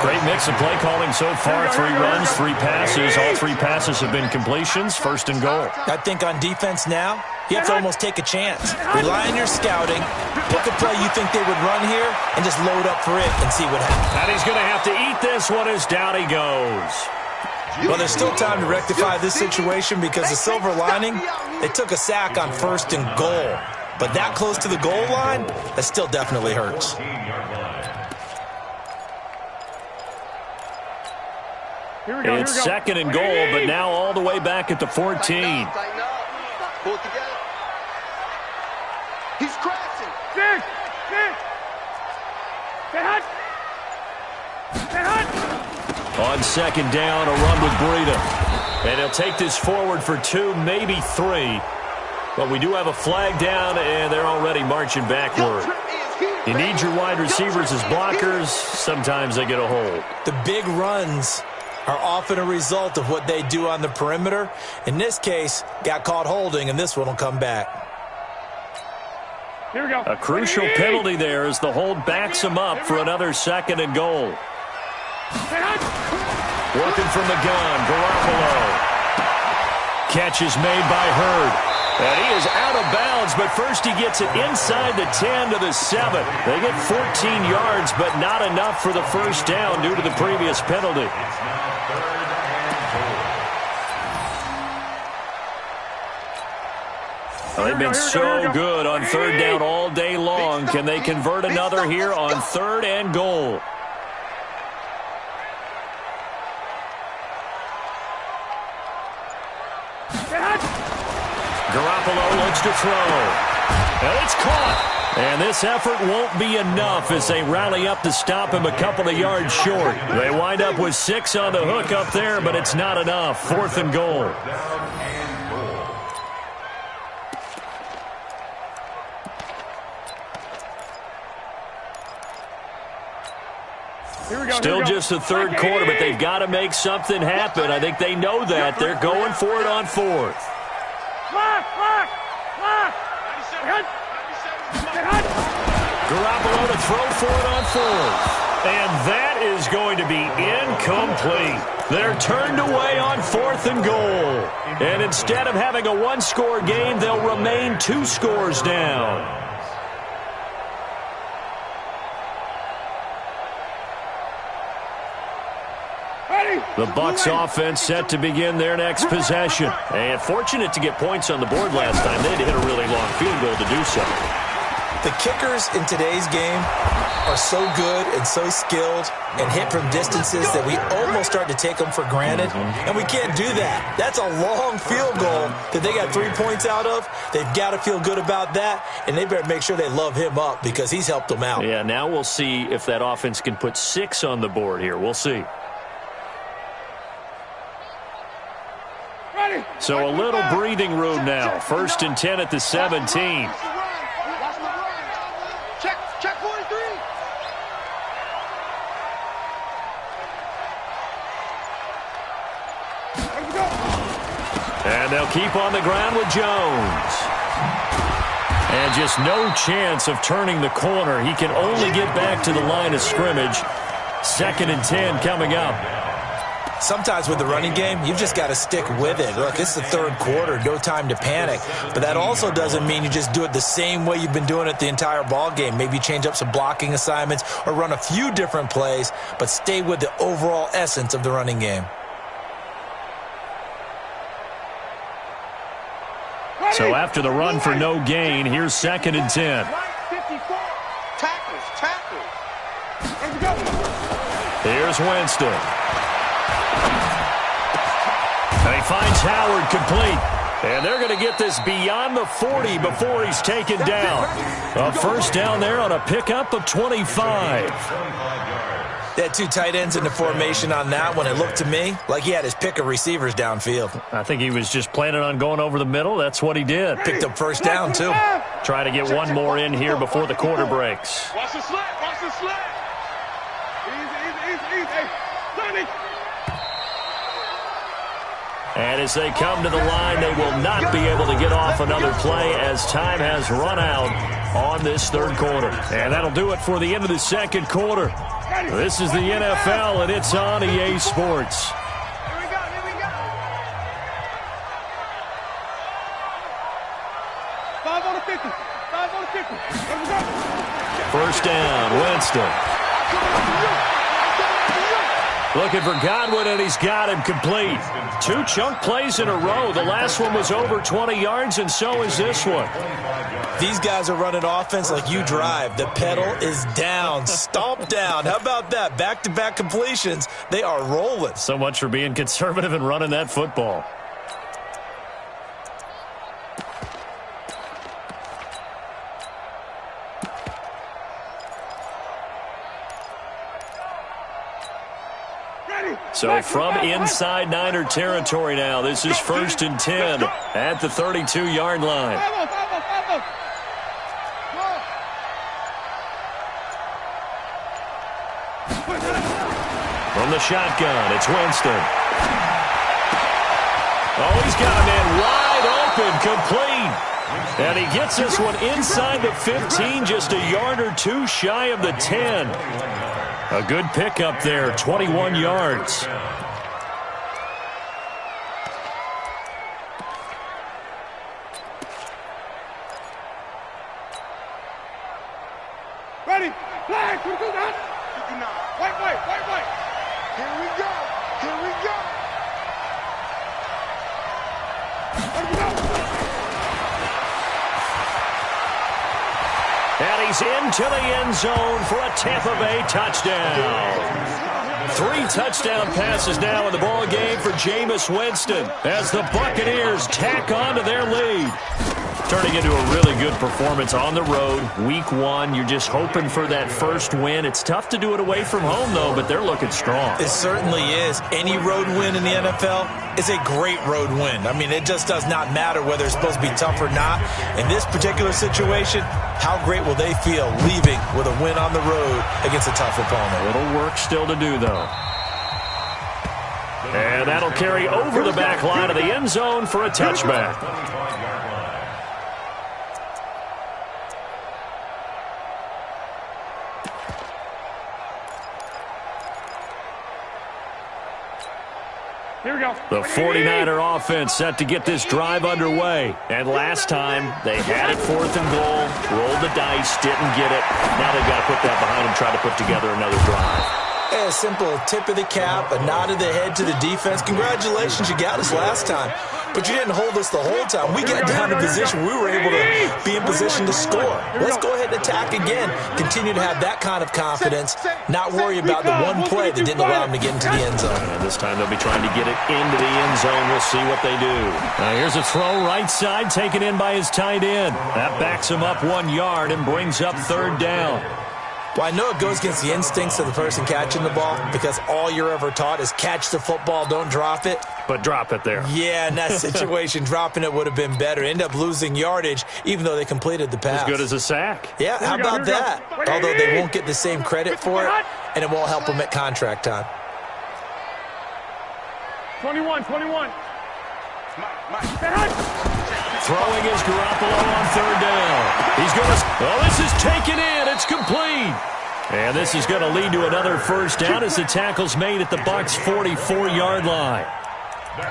Speaker 2: Great mix of play calling so far. 3 runs, 3 passes. All 3 passes have been completions. 1st and goal.
Speaker 5: I think on defense now, you have to almost take a chance. Rely on your scouting. Pick a play you think they would run here and just load up for it and see what happens.
Speaker 2: And he's going to have to eat this one as down he goes.
Speaker 5: Well, there's still time to rectify this situation because the silver lining, they took a sack on 1st and goal. But that close to the goal line, that still definitely hurts.
Speaker 2: It's 2nd and goal, but now all the way back at the 14.
Speaker 4: Tighten up. Pull it together. He's crashing.
Speaker 2: On second down, a run with Breida. And he'll take this forward for 2, maybe 3. But we do have a flag down, and they're already marching backward. You need your wide receivers as blockers. Sometimes they get a hold.
Speaker 5: The big runs are often a result of what they do on the perimeter. In this case, got caught holding, and this one will come back.
Speaker 6: Here we go.
Speaker 2: A crucial penalty there as the hold backs him up for another 2nd and goal. Working from the gun, Garoppolo. Catch is made by Hurd. And he is out of bounds, but first he gets it inside the 10 to the 7. They get 14 yards, but not enough for the first down due to the previous penalty. They've been so good on 3rd down all day long. Can they convert another here on 3rd and goal? Garoppolo looks to throw. And it's caught. And this effort won't be enough as they rally up to stop him a couple of yards short. They wind up with 6 on the hook up there, but it's not enough. 4th and goal. Still just the 3rd quarter, but they've got to make something happen. I think they know that. They're going for it on 4th. Garoppolo to throw for it on 4th. And that is going to be incomplete. They're turned away on 4th and goal. And instead of having a 1-score game, they'll remain 2 scores down. The Bucs offense set to begin their next possession. And fortunate to get points on the board last time. They had to hit a really long field goal to do so.
Speaker 5: The kickers in today's game are so good and so skilled and hit from distances that we almost start to take them for granted. And we can't do that. That's a long field goal that they got 3 points out of. They've got to feel good about that, and they better make sure they love him up because he's helped them out.
Speaker 2: Yeah, now we'll see if that offense can put 6 on the board here. We'll see. So a little breathing room now. 1st and 10 at the 17.
Speaker 4: Check 43.
Speaker 2: And they'll keep on the ground with Jones. And just no chance of turning the corner. He can only get back to the line of scrimmage. 2nd and 10 coming up.
Speaker 5: Sometimes with the running game, you've just got to stick with it. Look, it's the 3rd quarter, no time to panic. But that also doesn't mean you just do it the same way you've been doing it the entire ball game. Maybe change up some blocking assignments or run a few different plays, but stay with the overall essence of the running game.
Speaker 2: So after the run for no gain, here's 2nd and 10. Here's Winston. And he finds Howard complete. And they're going to get this beyond the 40 before he's taken down. A first down there on a pickup of 25.
Speaker 5: They had 2 tight ends in the formation on that one. It looked to me like he had his pick of receivers downfield.
Speaker 2: I think he was just planning on going over the middle. That's what he did.
Speaker 5: Picked up first down, too.
Speaker 2: Try to get one more in here before the quarter breaks.
Speaker 6: Watch the slant. Watch the slant. Easy. Sonny.
Speaker 2: And as they come to the line, they will not be able to get off another play as time has run out on this 3rd quarter. And that'll do it for the end of the 2nd quarter. This is the NFL, and it's on EA Sports.
Speaker 4: Here we go.
Speaker 6: Five on the 50. Here we go.
Speaker 2: First down, Winston. Looking for Godwin, and he's got him complete. 2 chunk plays in a row. The last one was over 20 yards, and so is this one.
Speaker 5: These guys are running offense like you drive. The pedal is down, stomp down. How about that? Back-to-back completions. They are rolling.
Speaker 2: So much for being conservative and running that football. So from inside Niner territory now, this is 1st and 10 at the 32-yard line. From the shotgun, it's Winston. Oh, he's got a man wide open, complete. And he gets this one inside the 15, just a yard or two shy of the 10. A good pickup there, 21 yards.
Speaker 6: Ready? Flag! Wait. Here we go.
Speaker 2: And he's into the end zone for a Tampa Bay touchdown. 3 touchdown passes now in the ball game for Jameis Winston as the Buccaneers tack on to their lead. Turning into a really good performance on the road. Week 1, you're just hoping for that first win. It's tough to do it away from home, though, but they're looking strong.
Speaker 5: It certainly is. Any road win in the NFL is a great road win. I mean, it just does not matter whether it's supposed to be tough or not. In this particular situation, how great will they feel leaving with a win on the road against a tough opponent?
Speaker 2: A little work still to do, though. And that'll carry over the back line of the end zone for a touchback.
Speaker 6: Here we go.
Speaker 2: The 49er offense set to get this drive underway. And last time, they had it 4th and goal, rolled the dice, didn't get it. Now they've got to put that behind them, try to put together another drive.
Speaker 5: A simple tip of the cap, a nod of the head to the defense. Congratulations, you got us last time. But you didn't hold us the whole time. We got down in position. We were able to be in position to score. Let's go ahead and attack again. Continue to have that kind of confidence. Not worry about the one play that didn't allow them to get into the end zone.
Speaker 2: And this time they'll be trying to get it into the end zone. We'll see what they do. Now here's a throw right side taken in by his tight end. That backs him up 1 yard and brings up 3rd down.
Speaker 5: Well, I know it goes against the instincts of the person catching the ball because all you're ever taught is catch the football, don't drop it.
Speaker 2: But drop it there.
Speaker 5: Yeah, in that situation, dropping it would have been better. End up losing yardage, even though they completed the pass.
Speaker 2: As good as a sack.
Speaker 5: Yeah, how about that? Although they won't get the same credit for it, and it won't help them at contract time.
Speaker 6: 21.
Speaker 2: Throwing is Garoppolo on 3rd down. He's going to... Oh, this is taken in. It's complete. And this is going to lead to another 1st down as the tackle's made at the Bucs' 44-yard line.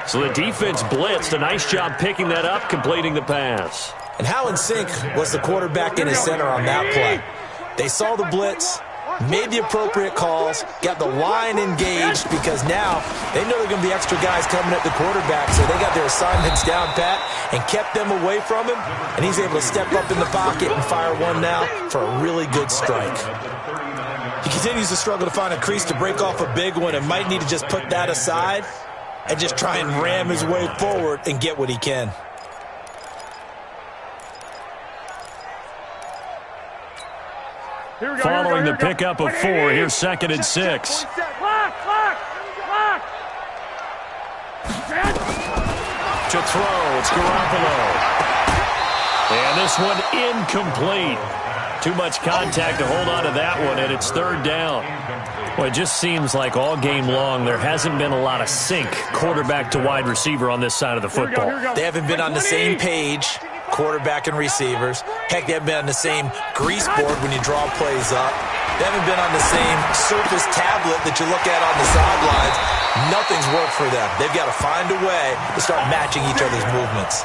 Speaker 2: So the defense blitzed. A nice job picking that up, completing the pass.
Speaker 5: And how in sync was the quarterback in his center on that play? They saw the blitz, made the appropriate calls, got the line engaged because now they know there are going to be extra guys coming at the quarterback, so they got their assignments down pat and kept them away from him, and he's able to step up in the pocket and fire one now for a really good strike. He continues to struggle to find a crease to break off a big one and might need to just put that aside and just try and ram his way forward and get what he can.
Speaker 2: Following the pickup of 4, here's 2nd and 6. To throw, it's Garoppolo. And this one incomplete. Too much contact to hold on to that one, and it's 3rd down. Well, it just seems like all game long there hasn't been a lot of sync quarterback to wide receiver on this side of the football.
Speaker 5: They haven't been on the same page, quarterback and receivers. Heck, they haven't been on the same grease board when you draw plays up. They haven't been on the same surface tablet that you look at on the sidelines. Nothing's worked for them. They've got to find a way to start matching each other's movements.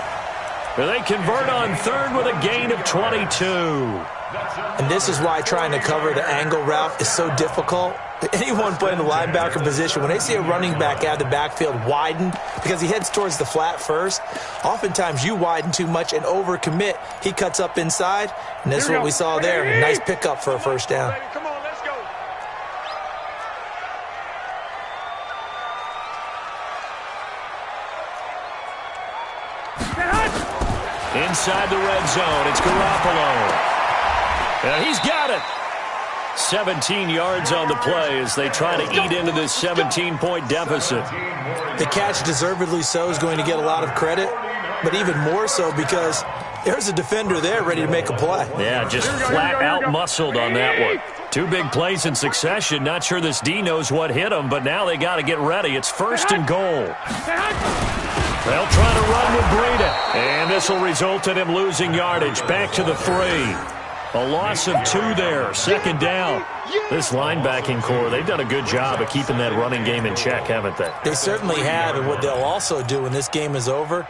Speaker 2: They convert on 3rd with a gain of 22.
Speaker 5: And this is why trying to cover the angle route is so difficult. Anyone playing the linebacker position, when they see a running back out of the backfield widen because he heads towards the flat first, oftentimes you widen too much and overcommit. He cuts up inside, and that's what we saw there. A nice pickup for a 1st down.
Speaker 6: Come on, let's go.
Speaker 2: Inside the red zone, it's Garoppolo. And he's got it. 17 yards on the play as they try to eat into this 17-point deficit.
Speaker 5: The catch, deservedly so, is going to get a lot of credit, but even more so because there's a defender there ready to make a play.
Speaker 2: Yeah, just flat out muscled on that one. 2 big plays in succession. Not sure this D knows what hit him, but now they got to get ready. It's 1st and goal. They'll try to run with Breida, and this will result in him losing yardage. Back to the 3. A loss of 2 there. 2nd down. This linebacking core, they've done a good job of keeping that running game in check, haven't they?
Speaker 5: They certainly have, and what they'll also do when this game is over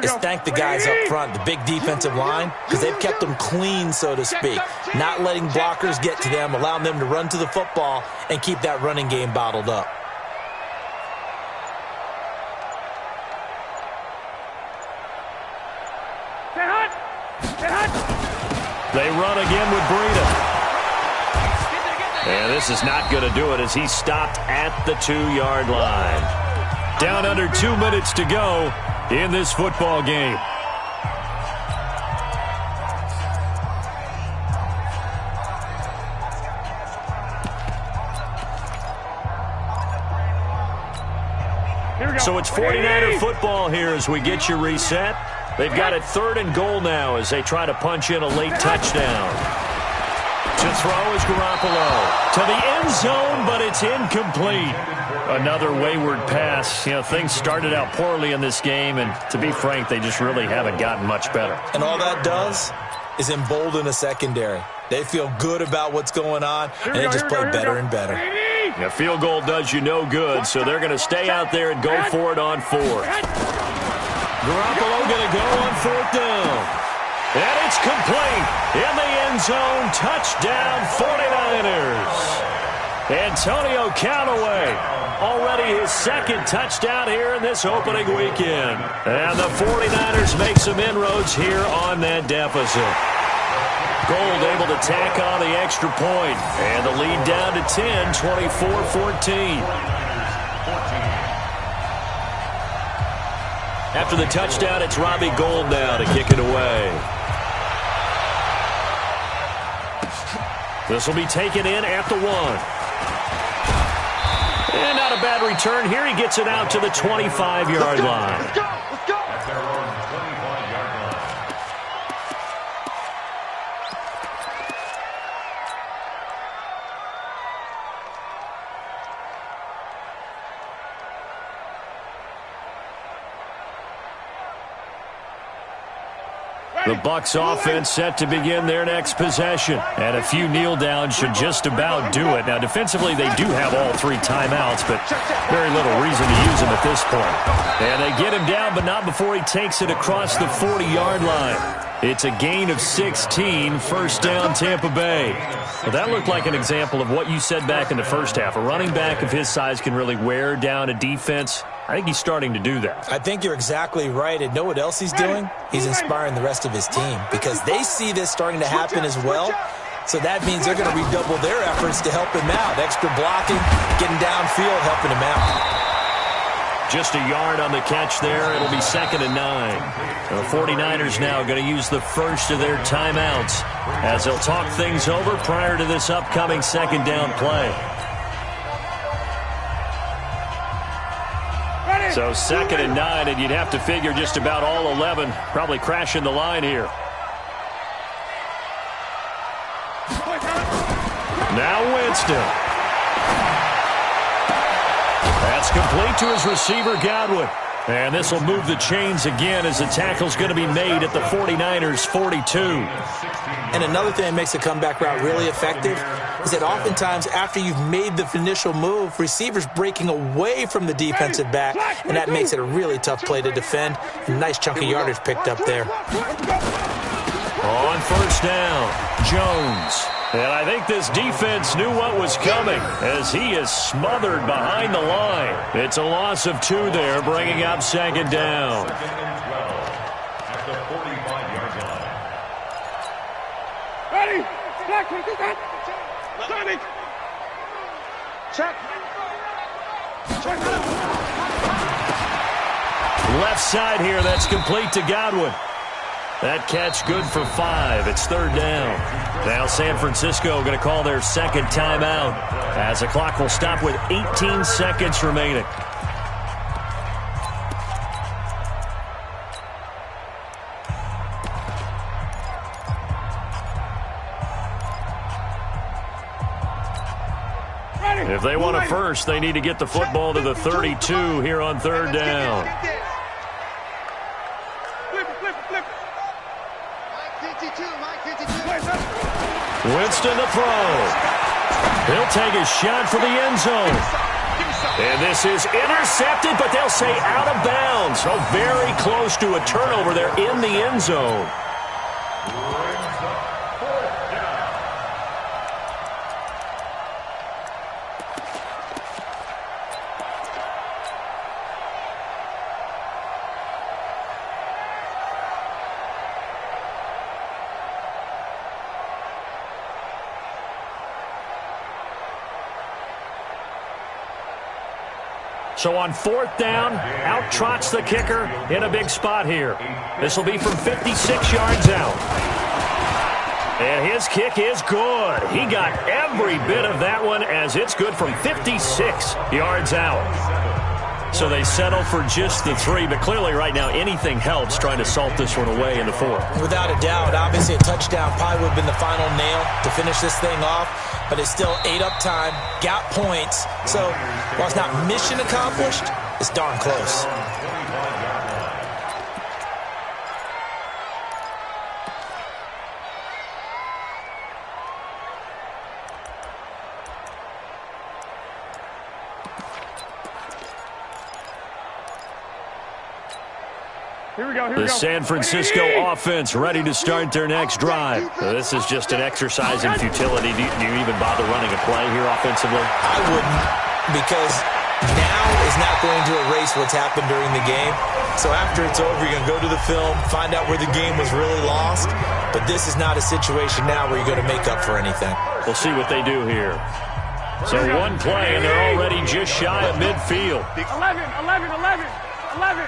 Speaker 5: is thank the guys up front, the big defensive line, because they've kept them clean, so to speak, not letting blockers get to them, allowing them to run to the football and keep that running game bottled up.
Speaker 2: They run again with Breida. And this is not going to do it as he's stopped at the 2-yard line. Down under 2 minutes to go in this football game. So it's 49er football here as we get you reset. They've got it 3rd and goal now as they try to punch in a late touchdown. To throw is Garoppolo. To the end zone, but it's incomplete. Another wayward pass. You know, things started out poorly in this game, and to be frank, they just really haven't gotten much better.
Speaker 5: And all that does is embolden a secondary. They feel good about what's going on, and they just play better and better.
Speaker 2: A field goal does you no good, so they're going to stay out there and go for it on 4th. Garoppolo going to go on 4th down. And it's complete in the end zone. Touchdown 49ers. Antonio Callaway, already his 2nd touchdown here in this opening weekend. And the 49ers make some inroads here on that deficit. Gold able to tack on the extra point. And the lead down to 10, 24-14. After the touchdown, it's Robbie Gould now to kick it away. This will be taken in at the 1. And not a bad return here. He gets it out to the 25-yard line.
Speaker 3: At their own 25-yard line.
Speaker 2: The Bucs offense set to begin their next possession. And a few kneel downs should just about do it. Now, defensively, they do have all 3 timeouts, but very little reason to use them at this point. And they get him down, but not before he takes it across the 40-yard line. It's a gain of 16, 1st down Tampa Bay. Well, that looked like an example of what you said back in the first half. A running back of his size can really wear down a defense. I think he's starting to do that.
Speaker 5: I think you're exactly right. And know what else he's doing? He's inspiring the rest of his team because they see this starting to happen as well. So that means they're going to redouble their efforts to help him out. Extra blocking, getting downfield, helping him out.
Speaker 2: Just a yard on the catch there. It'll be 2nd and 9. The 49ers now going to use the first of their timeouts as they'll talk things over prior to this upcoming 2nd down play. So 2nd and 9, and you'd have to figure just about all 11 probably crashing the line here. Now Winston. That's complete to his receiver, Godwin. And this will move the chains again as the tackle's going to be made at the 49ers' 42.
Speaker 5: And another thing that makes the comeback route really effective is that oftentimes after you've made the initial move, receivers breaking away from the defensive back, and that makes it a really tough play to defend. A nice chunk of yardage picked up there.
Speaker 2: On 1st down, Jones. And I think this defense knew what was coming as he is smothered behind the line. It's a loss of 2 there, bringing up 2nd down.
Speaker 3: 2nd and 12 at the 45-yard line.
Speaker 6: Ready? Check. Check. Check.
Speaker 2: Left side here, that's complete to Godwin. That catch good for 5. It's 3rd down. Now San Francisco going to call their second timeout as the clock will stop with 18 seconds remaining. If they want a first, they need to get the football to the 32 here on 3rd down. Winston to throw. He'll take a shot for the end zone. And this is intercepted, but they'll say out of bounds. So very close to a turnover there in the end zone. So on 4th down, out trots the kicker in a big spot here. This will be from 56 yards out. And his kick is good. He got every bit of that one as it's good from 56 yards out. So they settle for just the 3, but clearly right now anything helps trying to salt this one away in the 4th.
Speaker 5: Without a doubt, obviously a touchdown probably would have been the final nail to finish this thing off, but it's still 8 up time, got points. So while it's not mission accomplished, it's darn close.
Speaker 2: The San Francisco offense ready to start their next drive. This is just an exercise in futility. Do you even bother running a play here offensively?
Speaker 5: I wouldn't, because now is not going to erase what's happened during the game. So after it's over, you're going to go to the film, find out where the game was really lost. But this is not a situation now where you're going to make up for anything.
Speaker 2: We'll see what they do here. So one play, and they're already just shy of midfield.
Speaker 6: 11.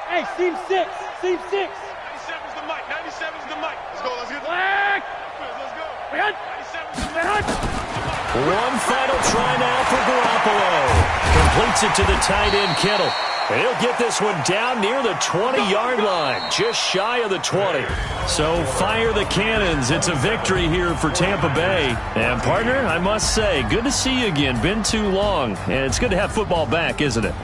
Speaker 6: 'Hey, seam 6. 97's the mic. 97's the mic. Let's go. Black. Let's go. 97's the mic.
Speaker 2: One final try now for Garoppolo. Completes it to the tight end, Kittle. And he'll get this one down near the 20-yard line, just shy of the 20. So fire the cannons. It's a victory here for Tampa Bay. And, partner, I must say, good to see you again. Been too long. And it's good to have football back, isn't it?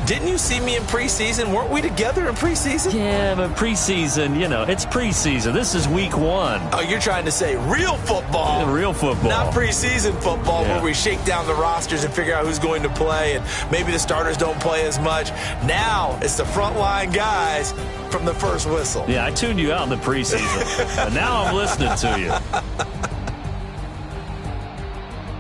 Speaker 5: Didn't you see me in preseason? Weren't we together in preseason?
Speaker 2: Yeah, but preseason, it's preseason. This is week 1.
Speaker 5: Oh, you're trying to say real football.
Speaker 2: Real football.
Speaker 5: Not preseason football where we shake down the rosters and figure out who's going to play, and maybe the starters don't play as much. Now it's the frontline guys from the first whistle.
Speaker 2: Yeah, I tuned you out in the preseason. And now I'm listening to you.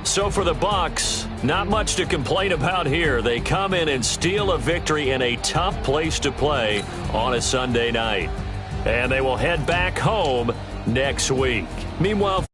Speaker 2: So for the Bucs, not much to complain about here. They come in and steal a victory in a tough place to play on a Sunday night. And they will head back home next week. Meanwhile,